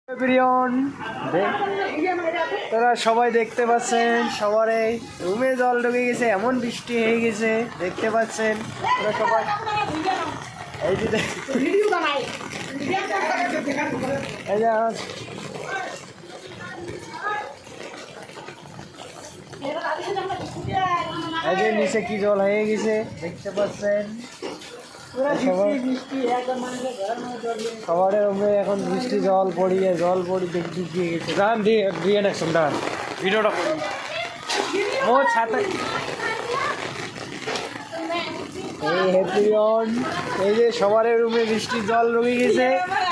প্রিয়ন তোরা সবাই দেখতে পাচ্ছেন, সবার এই রুমে জল ঢুকে গেছে, এমন বৃষ্টি হয়ে গেছে দেখতে পাচ্ছেন তোরা সবাই। এই যে এই যে নিচে কি জল হয়ে গেছে দেখতে পাচ্ছেন সবার রুমে এখন বৃষ্টি জল পড়িয়ে ঢুকিয়ে গেছে। দাঁড়ান দিয়ে নেক্সন দাঁড়ান ভিডিওটা করি ও ছাতা। এই হ্যাপিয়ন এই যে সবার রুমে বৃষ্টির জল ঢুকে গেছে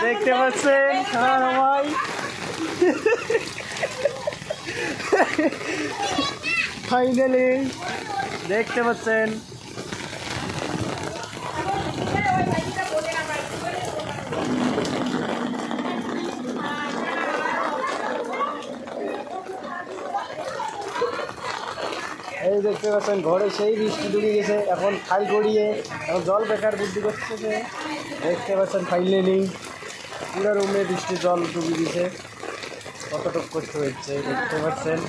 দেখতে পাচ্ছেন সবাই। ফাইনালি দেখতে পাচ্ছেন এই দেখতে পাচ্ছেন ঘরে সেই বৃষ্টি ঢুকে গেছে, এখন খাল গড়িয়ে এখন জল বেকার বুদ্ধি করতেছে দেখতে পাচ্ছেন। ফাইনালি পুরো রুমে বৃষ্টির জল ঢুকে গেছে, কতটুকু কষ্ট হচ্ছে দেখতে পাচ্ছেন।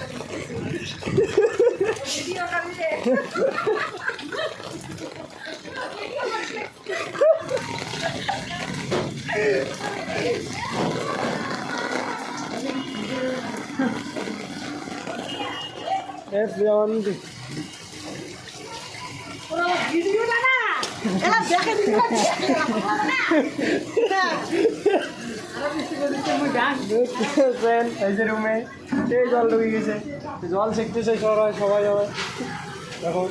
এই যে রুমে সেই জল ঢুকে গেছে, জল শিখতেছে সবাই এখন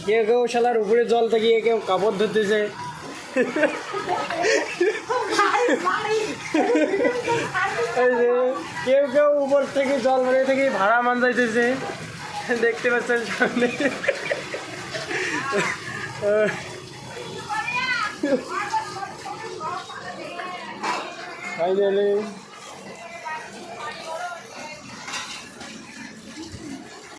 কেউ শালার উপরে জল থেকে কেউ কাপড় ধরতেছে। এই যে কেউ উপর থেকে জল মেরে থেকে ভাড়া মান যাইতেছে দেখতে পাচ্ছেন সামনে। ফাইনালি